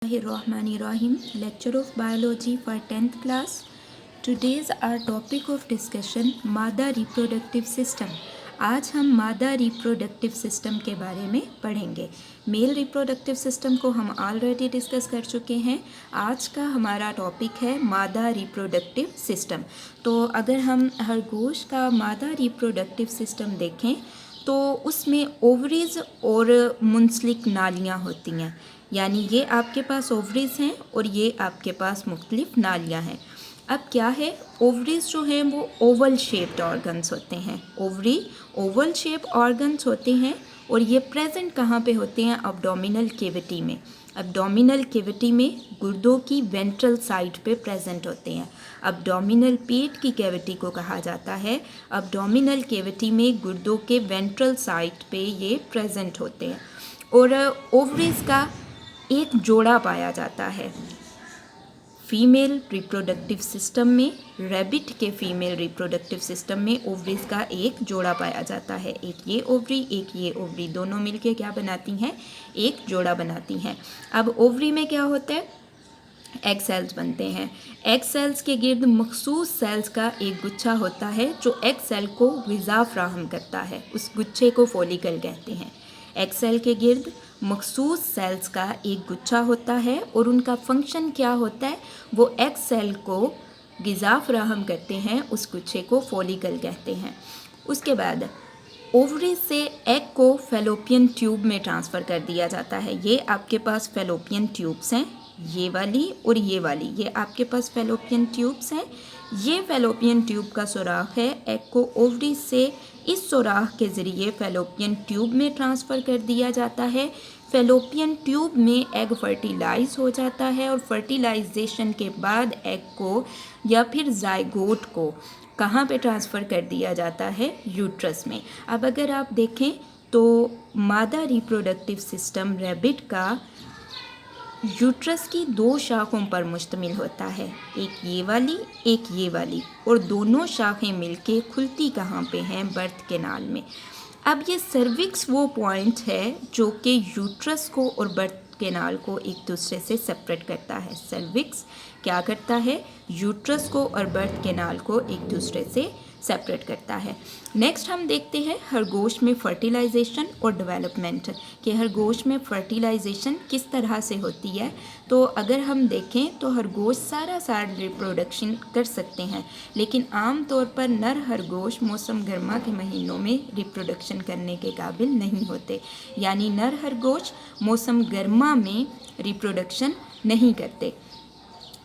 Bismillahirrahmanirrahim. Lecture of Biology for 10th class. Today's our topic of discussion मादा reproductive system. आज हम मादा reproductive system के बारे में पढ़ेंगे. मेल रिप्रोडक्टिव सिस्टम को हम ऑलरेडी डिस्कस कर चुके हैं. आज का हमारा टॉपिक है मादा रिप्रोडक्टिव सिस्टम. तो अगर हम खरगोश का मादा रिप्रोडक्टिव सिस्टम देखें तो उसमें ओवरीज और मुंसलिक नालियाँ होती हैं. यानी ये आपके पास ओवरीज हैं और ये आपके पास मुख्तलिफ नालियाँ हैं. अब क्या है, ओवरीज जो हैं वो ओवल शेप्ड ऑर्गन्स होते हैं. ओवरी ओवल शेप ऑर्गन्स होते हैं और ये प्रेजेंट कहाँ पे होते हैं? अब्डोमिनल कैविटी में. अब्डोमिनल कैविटी में गुर्दों की वेंट्रल साइड पे प्रेजेंट होते हैं. अब्डोमिनल पेट की कैविटी को कहा जाता है. अब्डोमिनल कैविटी में गुर्दों के वेंट्रल साइड पे ये प्रेजेंट होते हैं. और ओवरीज का एक जोड़ा पाया जाता है फीमेल रिप्रोडक्टिव सिस्टम में. रैबिट के फीमेल रिप्रोडक्टिव सिस्टम में ओवरीज का एक जोड़ा पाया जाता है. एक ये ओवरी, एक ये ओवरी, दोनों मिलके क्या बनाती हैं? एक जोड़ा बनाती हैं. अब ओवरी में क्या होता है? एग सेल्स बनते हैं. एग सेल्स के गिर्द मखसूस सेल्स का एक गुच्छा होता है जो एग सेल को ग़िज़ा फ्राहम करता है. उस गुच्छे को फॉलिकल कहते हैं. एग सेल के गिर्द मखसूस सेल्स का एक गुच्छा होता है और उनका फंक्शन क्या होता है? वो एग सेल को ग़िज़ा फ्राहम करते हैं. उस गुच्छे को फॉलिकल कहते हैं. उसके बाद ओवरी से एग को फैलोपियन ट्यूब में ट्रांसफ़र कर दिया जाता है. ये आपके पास फैलोपियन ट्यूब्स हैं, ये वाली और ये वाली, ये आपके पास फैलोपियन ट्यूब्स हैं. ये फैलोपियन ट्यूब का सुराख है. एग को ओवरी से इस सुराख के ज़रिए फैलोपियन ट्यूब में ट्रांसफ़र कर दिया जाता है. फैलोपियन ट्यूब में एग फर्टिलाइज हो जाता है और फर्टिलाइजेशन के बाद एग को या फिर जायगोट को कहाँ पे ट्रांसफ़र कर दिया जाता है? यूट्रस में. अब अगर आप देखें तो मादा रिप्रोडक्टिव सिस्टम रैबिट का यूट्रस की दो शाखों पर मुश्तमिल होता है. एक ये वाली, एक ये वाली, और दोनों शाखें मिलके खुलती कहाँ पे हैं? बर्थ कैनाल में. अब ये सर्विक्स वो पॉइंट है जो कि यूट्रस को और बर्थ कैनाल को एक दूसरे से सेपरेट करता है. सर्विक्स क्या करता है? यूट्रस को और बर्थ कैनाल को एक दूसरे से सेपरेट करता है. नेक्स्ट हम देखते हैं खरगोश में फर्टिलाइजेशन और डेवलपमेंट, कि खरगोश में फर्टिलाइजेशन किस तरह से होती है. तो अगर हम देखें तो खरगोश सारा साल रिप्रोडक्शन कर सकते हैं, लेकिन आम तौर पर नर खरगोश मौसम गर्मा के महीनों में रिप्रोडक्शन करने के काबिल नहीं होते. यानी नर खरगोश मौसम गर्मा में रिप्रोडक्शन नहीं करते.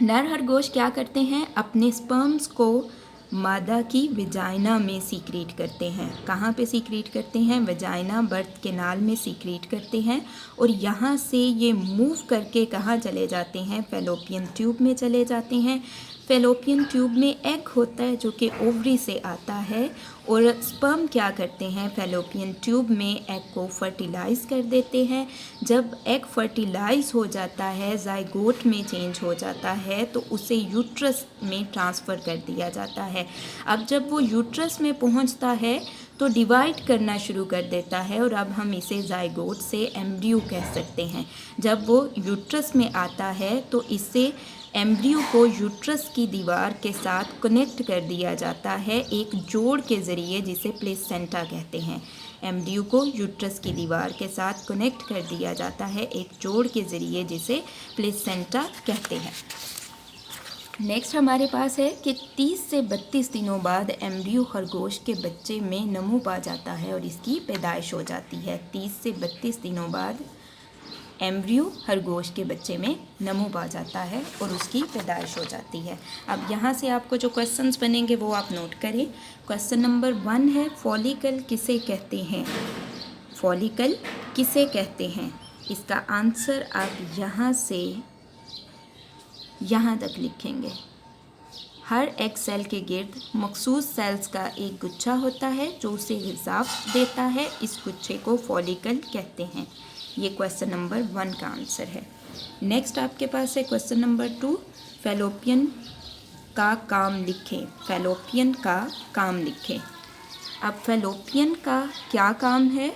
नर खरगोश क्या करते हैं? अपने स्पर्म्स को मादा की वेजाइना में सीक्रेट करते हैं. कहाँ पे सीक्रेट करते हैं? वेजाइना, बर्थ कैनाल में सीक्रेट करते हैं. और यहाँ से ये मूव करके कहाँ चले जाते हैं? फैलोपियन ट्यूब में चले जाते हैं. फैलोपियन ट्यूब में एग होता है जो कि ओवरी से आता है और स्पर्म क्या करते हैं? फैलोपियन ट्यूब में एग को फर्टिलाइज़ कर देते हैं. जब एग फर्टिलाइज़ हो जाता है, जायगोट में चेंज हो जाता है, तो उसे यूट्रस में ट्रांसफ़र कर दिया जाता है. अब जब वो यूट्रस में पहुंचता है तो डिवाइड करना शुरू कर देता है और अब हम इसे जायगोट से एम्ब्रियो कह सकते हैं. जब वो यूट्रस में आता है तो इससे एम्ब्रियो को यूट्रस की दीवार के साथ कनेक्ट कर दिया जाता है एक जोड़ के ज़रिए, जिसे प्लेसेंटा कहते हैं. एम्ब्रियो को यूट्रस की दीवार के साथ कनेक्ट कर दिया जाता है एक जोड़ के ज़रिए, जिसे प्लेसेंटा कहते हैं. नेक्स्ट हमारे पास है कि 30 से 32 दिनों बाद एम्ब्रियो खरगोश के बच्चे में नमू पा जाता है और इसकी पैदाइश हो जाती है. 30 से 32 दिनों बाद एम्ब्रियो खरगोश के बच्चे में नमू पा जाता है और उसकी पैदाइश हो जाती है. अब यहाँ से आपको जो क्वेश्चंस बनेंगे वो आप नोट करें. क्वेश्चन नंबर 1 है, फॉलिकल किसे कहते हैं? फॉलिकल किसे कहते हैं? इसका आंसर आप यहाँ से यहाँ तक लिखेंगे. हर एग सेल के गिर्द मखसूस सेल्स का एक गुच्छा होता है जो उसे ग़िज़ा देता है. इस गुच्छे को फॉलिकल कहते हैं. ये क्वेश्चन नंबर 1 का आंसर है. नेक्स्ट आपके पास है क्वेश्चन नंबर 2, फैलोपियन का काम लिखें. फैलोपियन का काम लिखें. अब फैलोपियन का क्या काम है?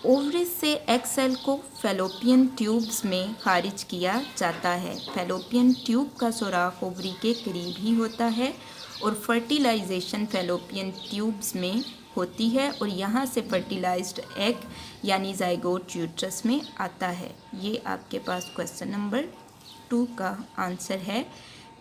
ओवरी से एग सेल को फैलोपियन ट्यूब्स में खारिज किया जाता है। फैलोपियन ट्यूब का सुराख ओवरी के करीब ही होता है और फर्टिलाइजेशन फैलोपियन ट्यूब्स में होती है और यहाँ से फर्टिलाइज्ड एग यानी ज़ाइगोट यूट्रस में आता है। ये आपके पास क्वेश्चन नंबर 2 का आंसर है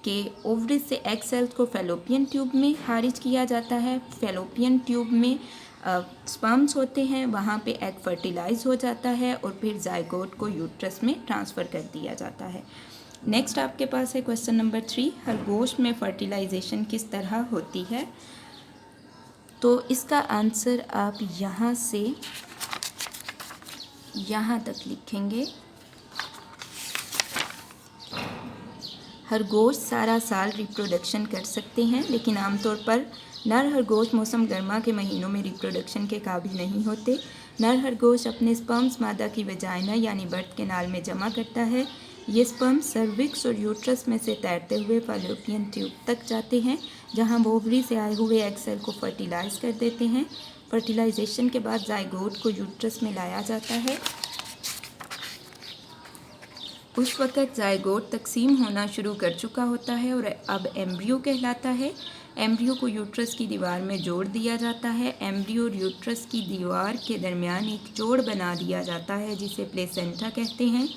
कि ओवरी से एग सेल्स को फैलोपियन ट्यूब में खारिज किया जाता है। फैलोपियन ट्यूब में स्पर्म्स होते हैं, वहाँ पे एग फर्टिलाइज हो जाता है और फिर ज़ाइगोट को यूट्रस में ट्रांसफ़र कर दिया जाता है। नेक्स्ट आपके पास है क्वेश्चन नंबर 3, खरगोश में फर्टिलाइजेशन किस तरह होती है। तो इसका आंसर आप यहाँ से यहाँ तक लिखेंगे। खरगोश सारा साल रिप्रोडक्शन कर सकते हैं, लेकिन आमतौर पर नर खरगोश मौसम गर्मा के महीनों में रिप्रोडक्शन के काबिल नहीं होते। नर खरगोश अपने स्पर्म्स मादा की वजाइना यानी बर्थ कैनाल में जमा करता है। ये स्पर्म्स सर्विक्स और यूट्रस में से तैरते हुए फैलोपियन ट्यूब तक जाते हैं, जहां वो ओवरी से आए हुए एग सेल को फर्टिलाइज कर देते हैं। फर्टिलाइजेशन के बाद ज़ाइगोट को यूट्रस में लाया जाता है। उस वक़्त ज़ाइगोट तकसीम होना शुरू कर चुका होता है और अब एम्ब्रियो कहलाता है। एम्ब्रियो को यूट्रस की दीवार में जोड़ दिया जाता है। एम्ब्रियो और यूट्रस की दीवार के दरमियान एक जोड़ बना दिया जाता है जिसे प्लेसेंटा कहते हैं।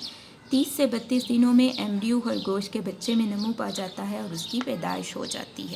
30 से 32 दिनों में एम्ब्रियो खरगोश के बच्चे में नमू पा जाता है और उसकी पैदाइश हो जाती है।